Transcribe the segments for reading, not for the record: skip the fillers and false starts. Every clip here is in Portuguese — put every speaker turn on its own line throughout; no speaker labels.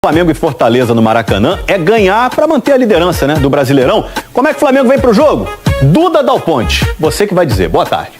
Flamengo e Fortaleza no Maracanã é ganhar para manter a liderança, né, do Brasileirão. Como é que o Flamengo vem pro jogo? Duda Dal Ponte, você que vai dizer. Boa tarde.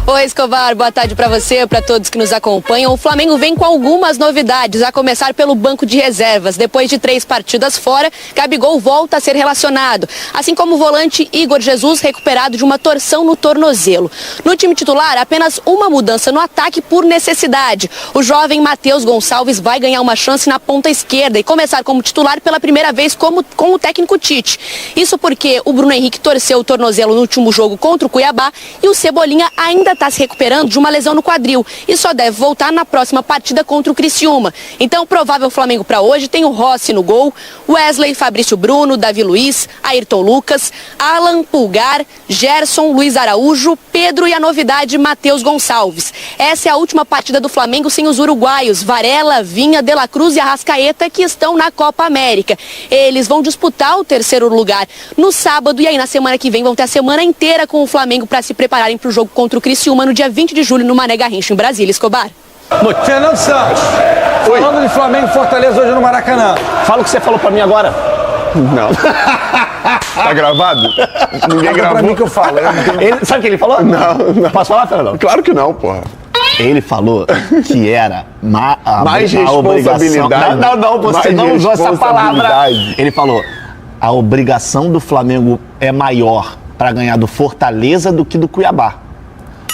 Oi, Escobar, boa tarde para você, para todos que nos acompanham. O Flamengo vem com algumas novidades, a começar pelo banco de reservas. Depois de 3 partidas fora, Gabigol volta a ser relacionado, assim como o volante Igor Jesus, recuperado de uma torção no tornozelo. No time titular, apenas uma mudança no ataque por necessidade. O jovem Matheus Gonçalves vai ganhar uma chance na ponta esquerda e começar como titular pela primeira vez com o técnico Tite. Isso porque o Bruno Henrique torceu o tornozelo no último jogo contra o Cuiabá e o Cebolinha ainda está se recuperando de uma lesão no quadril e só deve voltar na próxima partida contra o Criciúma. Então, o provável Flamengo para hoje tem o Rossi no gol, Wesley, Fabrício Bruno, Davi Luiz, Ayrton Lucas, Alan, Pulgar, Gerson, Luiz Araújo, Pedro e a novidade Matheus Gonçalves. Essa é a última partida do Flamengo sem os uruguaios Varela, Vinha, De La Cruz e Arrascaeta, que estão na Copa América. Eles vão disputar o 3º lugar no sábado e aí na semana que vem vão ter a semana inteira com o Flamengo para se prepararem para o jogo contra o Criciúma no dia 20 de julho no Mané Garrincha, em Brasília. Escobar.
Fernando Santos, falando de Flamengo e Fortaleza hoje no Maracanã.
Fala o que você falou pra mim agora.
Não. Tá gravado? Ninguém gravou.
Pra mim que eu falo.
Sabe o que ele falou?
Não.
Posso falar, Fernando?
Claro que não, porra.
Ele falou que era
Mais
a obrigação.
responsabilidade.
Não, você
Mais
não usou essa palavra.
responsabilidade.
Ele falou: a obrigação do Flamengo é maior pra ganhar do Fortaleza do que do Cuiabá.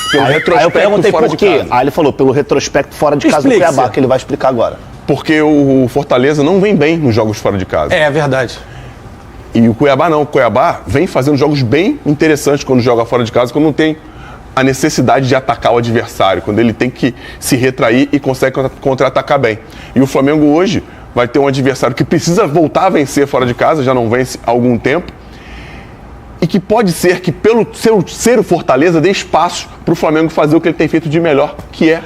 Pelo
Aí eu
retrospecto
perguntei
fora
por
de
quê.
casa.
Aí ele falou, pelo retrospecto fora de casa do
Explique-se.
Cuiabá, que ele vai explicar agora.
Porque o Fortaleza não vem bem nos jogos fora de casa.
É verdade.
E o Cuiabá não. O Cuiabá vem fazendo jogos bem interessantes quando joga fora de casa, quando não tem a necessidade de atacar o adversário, quando ele tem que se retrair e consegue contra-atacar bem. E o Flamengo hoje vai ter um adversário que precisa voltar a vencer fora de casa, já não vence há algum tempo, e que pode ser que, pelo ser o Fortaleza, dê espaço para o Flamengo fazer o que ele tem feito de melhor, que é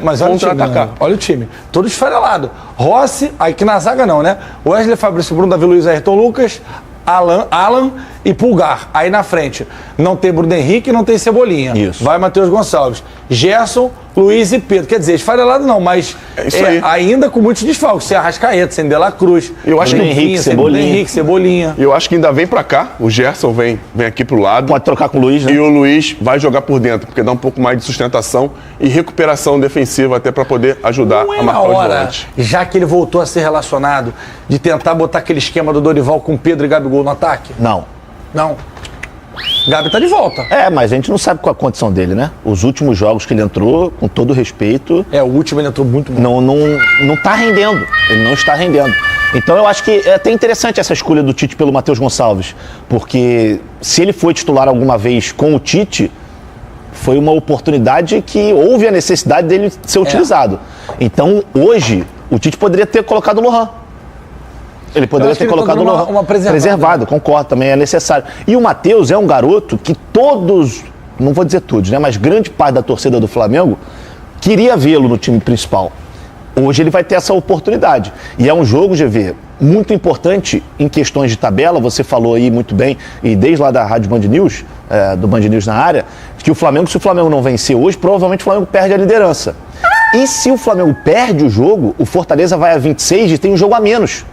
Mas olha o time,
contra-atacar.
né? Olha o time. Todo esfarelado. Rossi, aí que na zaga não, né? Wesley, Fabrício Bruno, Davi Luiz, Ayrton Lucas, Alan e Pulgar. Aí na frente não tem Bruno Henrique, não tem Cebolinha.
Isso.
Vai Matheus Gonçalves. Gerson, Luiz e Pedro. Quer dizer, esfarelado não, mas
É isso aí.
ainda com muitos desfalques. Sem Arrascaeta, sem De La Cruz.
Eu acho
Bruno
que
Henrique, sem Bruno Henrique, Cebolinha.
E eu acho que ainda vem pra cá, o Gerson vem aqui pro lado.
Pode trocar com o Luiz, né?
E o Luiz vai jogar por dentro, porque dá um pouco mais de sustentação e recuperação defensiva até pra poder ajudar
Não é
a
na
marcar os
hora,
volantes.
já que ele voltou a ser relacionado, de tentar botar aquele esquema do Dorival com Pedro e Gabigol no ataque?
Não.
Não. Gabi tá de volta.
É, mas a gente não sabe qual a condição dele, né? Os últimos jogos que ele entrou, com todo respeito,
O último ele entrou muito bom.
não tá rendendo. Ele não está rendendo. Então eu acho que é até interessante essa escolha do Tite pelo Matheus Gonçalves, porque se ele foi titular alguma vez com o Tite, foi uma oportunidade que houve a necessidade dele ser utilizado. Então hoje, o Tite poderia ter colocado o Lohan. Ele poderia
acho
ter
que ele tá
colocado o
dando
Lohan.
uma preservada.
Concordo, também é necessário. E o Matheus é um garoto que todos, não vou dizer todos, né, mas grande parte da torcida do Flamengo queria vê-lo no time principal. Hoje ele vai ter essa oportunidade. E é um jogo, GV, muito importante em questões de tabela. Você falou aí muito bem, e desde lá da Rádio Band News, do Band News na área, que o Flamengo, se o Flamengo não vencer hoje, provavelmente o Flamengo perde a liderança. E se o Flamengo perde o jogo, o Fortaleza vai a 26 e tem um jogo a menos.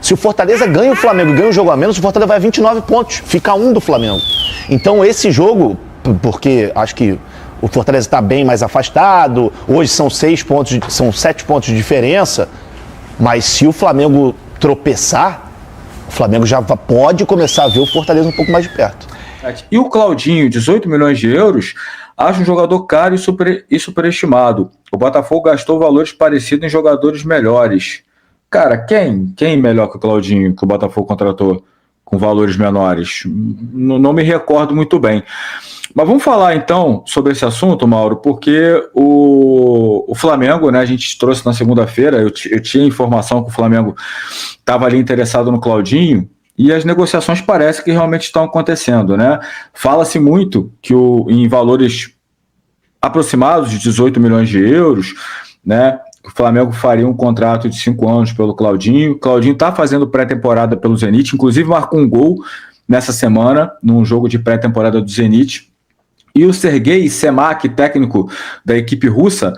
Se o Fortaleza ganha o Flamengo e ganha um jogo a menos, o Fortaleza vai a 29 pontos. Fica 1 do Flamengo. Então esse jogo, porque acho que o Fortaleza está bem mais afastado, hoje são 7 pontos de diferença, mas se o Flamengo tropeçar, o Flamengo já pode começar a ver o Fortaleza um pouco mais de perto.
E o Claudinho, 18 milhões de euros, acha um jogador caro e superestimado. O Botafogo gastou valores parecidos em jogadores melhores. Cara, quem melhor que o Claudinho que o Botafogo contratou com valores menores? Não me recordo muito bem. Mas vamos falar então sobre esse assunto, Mauro, porque o Flamengo, né, a gente trouxe na segunda-feira, eu tinha informação que o Flamengo estava ali interessado no Claudinho e as negociações parecem que realmente estão acontecendo, né? Fala-se muito que em valores aproximados de 18 milhões de euros, né, o Flamengo faria um contrato de 5 anos pelo Claudinho. O Claudinho está fazendo pré-temporada pelo Zenit, inclusive marcou um gol nessa semana, num jogo de pré-temporada do Zenit. E o Sergei Semak, técnico da equipe russa,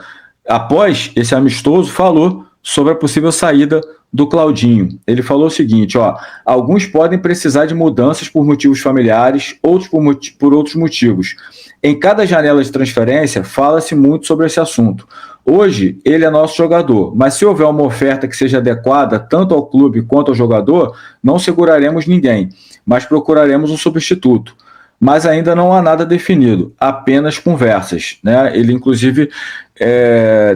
após esse amistoso, falou sobre a possível saída do Claudinho. Ele falou o seguinte, alguns podem precisar de mudanças por motivos familiares, outros por outros motivos. Em cada janela de transferência, fala-se muito sobre esse assunto. Hoje, ele é nosso jogador, mas se houver uma oferta que seja adequada tanto ao clube quanto ao jogador, não seguraremos ninguém, mas procuraremos um substituto. Mas ainda não há nada definido, apenas conversas, né? Ele, inclusive,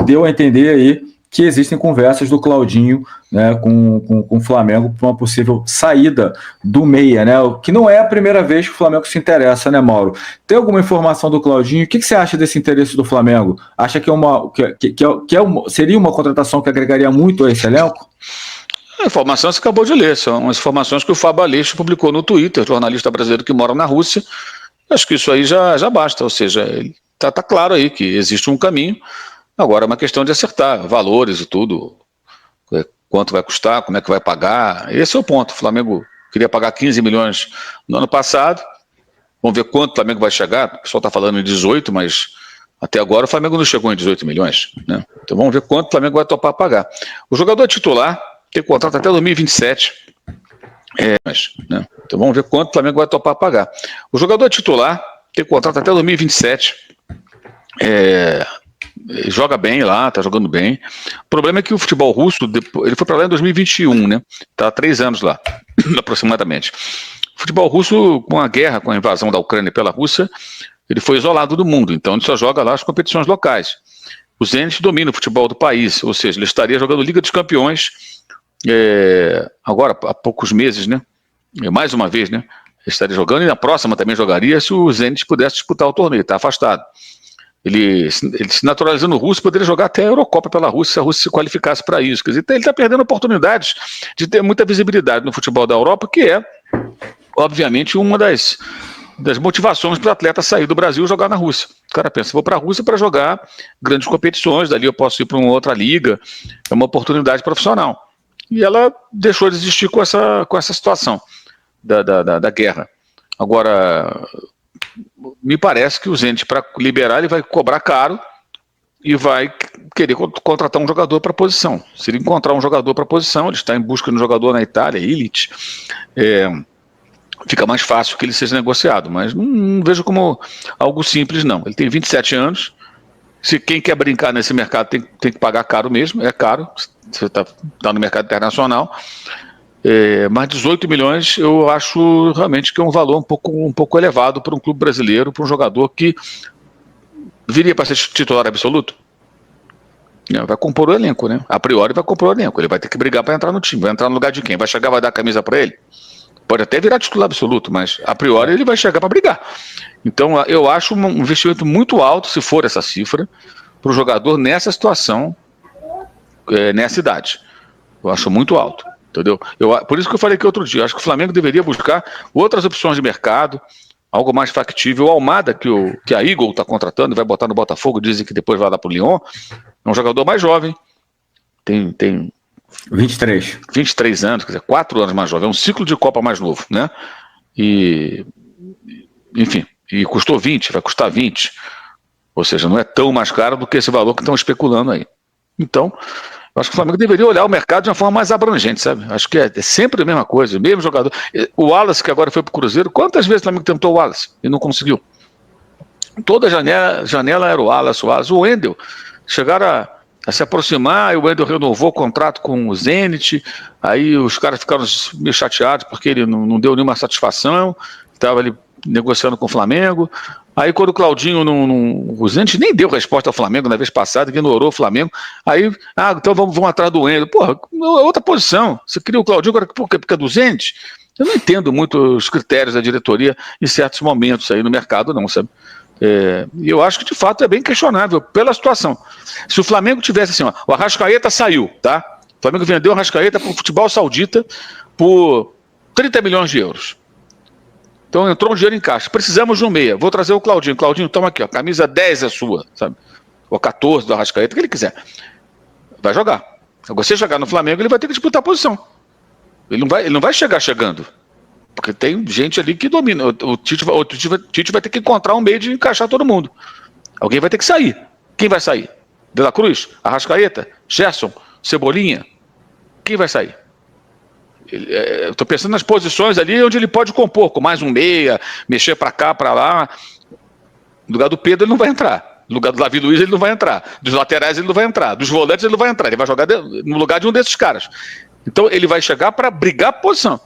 deu a entender aí que existem conversas do Claudinho, né, com o Flamengo para uma possível saída do meia, né? Que não é a primeira vez que o Flamengo se interessa, né, Mauro? Tem alguma informação do Claudinho? O que você acha desse interesse do Flamengo? Acha que seria uma contratação que agregaria muito a esse elenco?
A informação você acabou de ler, são as informações que o Fábio Aleixo publicou no Twitter, jornalista brasileiro que mora na Rússia. Acho que isso aí já basta, ou seja, tá claro aí que existe um caminho. Agora é uma questão de acertar valores e tudo, quanto vai custar, como é que vai pagar, esse é o ponto. O Flamengo queria pagar 15 milhões no ano passado, vamos ver quanto o Flamengo vai chegar, o pessoal está falando em 18, mas até agora o Flamengo não chegou em 18 milhões, né? Então vamos ver quanto o Flamengo vai topar pagar. O jogador titular tem contrato até 2027, né? Então vamos ver quanto o Flamengo vai topar pagar. O jogador titular tem contrato até 2027, joga bem lá, tá jogando bem. O problema é que o futebol russo, ele foi para lá em 2021, né? Tá há 3 anos lá, aproximadamente. O futebol russo, com a guerra, com a invasão da Ucrânia pela Rússia, ele foi isolado do mundo, então ele só joga lá as competições locais. O Zenit domina o futebol do país, ou seja, ele estaria jogando Liga dos Campeões, agora há poucos meses, né? Mais uma vez, né? Ele estaria jogando e na próxima também jogaria se o Zenit pudesse disputar o torneio, está afastado. Ele se naturalizando russo, poderia jogar até a Eurocopa pela Rússia, se a Rússia se qualificasse para isso. Quer dizer, ele está perdendo oportunidades de ter muita visibilidade no futebol da Europa, que é, obviamente, uma das motivações para o atleta sair do Brasil e jogar na Rússia. O cara pensa, vou para a Rússia para jogar grandes competições, dali eu posso ir para uma outra liga, é uma oportunidade profissional. E ela deixou de existir com essa situação da guerra. Agora, me parece que o Zenit, para liberar, ele vai cobrar caro e vai querer contratar um jogador para a posição. Se ele encontrar um jogador para a posição, ele está em busca de um jogador na Itália, Illich, fica mais fácil que ele seja negociado, mas não vejo como algo simples, não. Ele tem 27 anos, se quem quer brincar nesse mercado tem que pagar caro mesmo, é caro, você está no mercado internacional. Mas 18 milhões eu acho realmente que é um valor um pouco elevado para um clube brasileiro, para um jogador que viria para ser titular absoluto. Vai compor o elenco, né? A priori vai compor o elenco, ele vai ter que brigar para entrar no time, vai entrar no lugar de quem? Vai chegar, vai dar a camisa para ele? Pode até virar titular absoluto, mas a priori ele vai chegar para brigar. Então eu acho um investimento muito alto, se for essa cifra, para o jogador nessa situação, nessa idade. Eu acho muito alto. Entendeu? Por isso que eu falei que outro dia, acho que o Flamengo deveria buscar outras opções de mercado, algo mais factível. O Almada, que a Eagle está contratando, vai botar no Botafogo, dizem que depois vai lá para o Lyon, é um jogador mais jovem, tem 23 anos, quer dizer, 4 anos mais jovem, é um ciclo de Copa mais novo, né? Enfim, e custou 20, vai custar 20, ou seja, não é tão mais caro do que esse valor que estão especulando aí. Então, eu acho que o Flamengo deveria olhar o mercado de uma forma mais abrangente, sabe? Acho que é sempre a mesma coisa, o mesmo jogador. O Wallace, que agora foi pro Cruzeiro, quantas vezes o Flamengo tentou o Wallace e não conseguiu? Toda janela era o Wallace. O Wendel, chegaram a se aproximar, e o Wendel renovou o contrato com o Zenit, aí os caras ficaram meio chateados porque ele não deu nenhuma satisfação, estava ali negociando com o Flamengo. Aí quando o Claudinho, o Zenit nem deu resposta ao Flamengo na vez passada, ignorou o Flamengo, aí, então vamos atrás do Wendel. Porra, é outra posição, você queria o Claudinho agora porque é do Zenit? Eu não entendo muito os critérios da diretoria em certos momentos aí no mercado não, sabe? E eu acho que de fato é bem questionável pela situação. Se o Flamengo tivesse assim, o Arrascaeta saiu, tá? O Flamengo vendeu o Arrascaeta para o futebol saudita por 30 milhões de euros. Então entrou um dinheiro em caixa. Precisamos de um meia. Vou trazer o Claudinho. Claudinho, toma aqui, ó. Camisa 10 é sua, sabe? Ou 14 do Arrascaeta, o que ele quiser. Vai jogar. Se você jogar no Flamengo, ele vai ter que disputar a posição. Ele não vai chegar chegando. Porque tem gente ali que domina. O Tite vai ter que encontrar um meio de encaixar todo mundo. Alguém vai ter que sair. Quem vai sair? De La Cruz, Arrascaeta, Gerson, Cebolinha. Quem vai sair? Estou pensando nas posições ali onde ele pode compor, com mais um meia, mexer para cá, para lá. No lugar do Pedro ele não vai entrar. No lugar do Davi Luiz ele não vai entrar. Dos laterais ele não vai entrar. Dos volantes ele não vai entrar. Ele vai jogar no lugar de um desses caras. Então ele vai chegar para brigar a posição.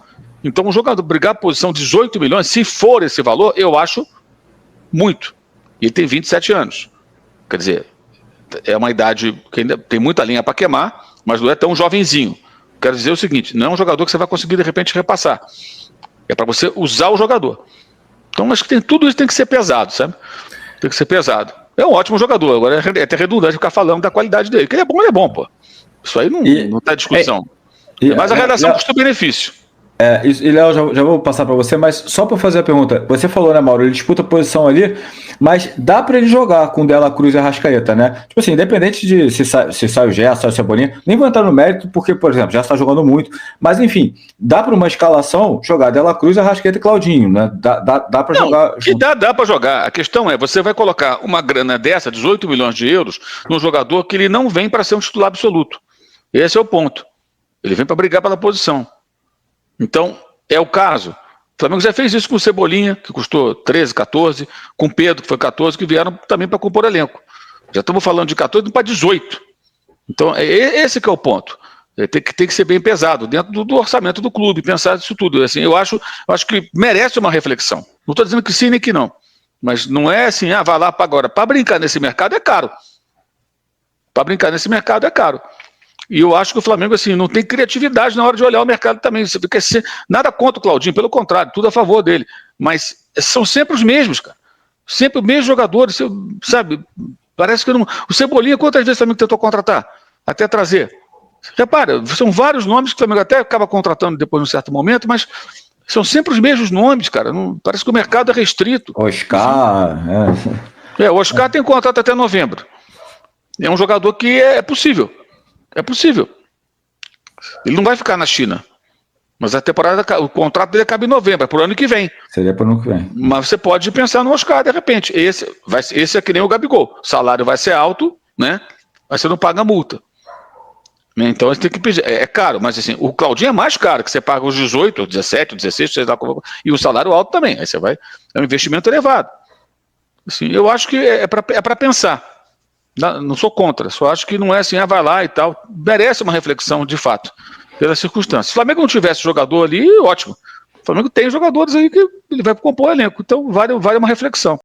Então um jogador brigar a posição 18 milhões, se for esse valor, eu acho muito. E ele tem 27 anos. Quer dizer, é uma idade que ainda tem muita linha para queimar, mas não é tão jovenzinho. Quero dizer o seguinte, não é um jogador que você vai conseguir de repente repassar. É para você usar o jogador. Então acho que tudo isso tem que ser pesado, sabe? Tem que ser pesado. É um ótimo jogador, agora é até redundante ficar falando da qualidade dele. Que ele é bom, pô. Isso aí não tá discussão. Mas a relação custo-benefício.
E Léo, já vou passar para você, mas só para fazer a pergunta, você falou, né, Mauro, ele disputa a posição ali, mas dá para ele jogar com De La Cruz e Arrascaeta, né? Tipo assim, independente de se sai o Gerson, sai o Cebolinha, nem vou entrar no mérito, porque, por exemplo, já está jogando muito, mas enfim, dá para uma escalação jogar De La Cruz, Arrascaeta e Claudinho, né? Dá para jogar.
Que dá para jogar. A questão é, você vai colocar uma grana dessa, 18 milhões de euros, num jogador que ele não vem para ser um titular absoluto. Esse é o ponto. Ele vem para brigar pela posição. Então, é o caso. O Flamengo já fez isso com o Cebolinha, que custou 13, 14, com o Pedro, que foi 14, que vieram também para compor elenco. Já estamos falando de 14 para 18. Então, esse que é o ponto. Tem que ser bem pesado, dentro do orçamento do clube, pensar isso tudo. Assim, eu acho que merece uma reflexão. Não estou dizendo que sim nem que não. Mas não é assim, vai lá para agora. Para brincar nesse mercado é caro. Para brincar nesse mercado é caro. E eu acho que o Flamengo assim, não tem criatividade na hora de olhar o mercado também. Você fica nada contra o Claudinho, pelo contrário, tudo a favor dele. Mas são sempre os mesmos, cara. Sempre os mesmos jogadores, sabe? Parece que não. O Cebolinha, quantas vezes o Flamengo tentou contratar? Até trazer. Repara, são vários nomes que o Flamengo até acaba contratando depois, num certo momento, mas são sempre os mesmos nomes, cara. Não, parece que o mercado é restrito.
Oscar.
O Oscar tem contrato até novembro. É um jogador que é possível. É possível. Ele não vai ficar na China. Mas a temporada, o contrato dele acaba em novembro, é pro ano que vem.
Seria pro ano que vem.
Mas você pode pensar no Oscar, de repente. Esse é que nem o Gabigol. O salário vai ser alto, né? Mas você não paga multa. Então você tem que pedir. É caro, mas assim, o Claudinho é mais caro, que você paga os 18, 17, 16, sei lá, e o salário alto também. Aí você vai. É um investimento elevado. Assim, eu acho que é para pensar. Não sou contra, só acho que não é assim, vai lá e tal. Merece uma reflexão, de fato, pelas circunstâncias. Se o Flamengo não tivesse jogador ali, ótimo. O Flamengo tem jogadores aí que ele vai compor o elenco, então vale uma reflexão.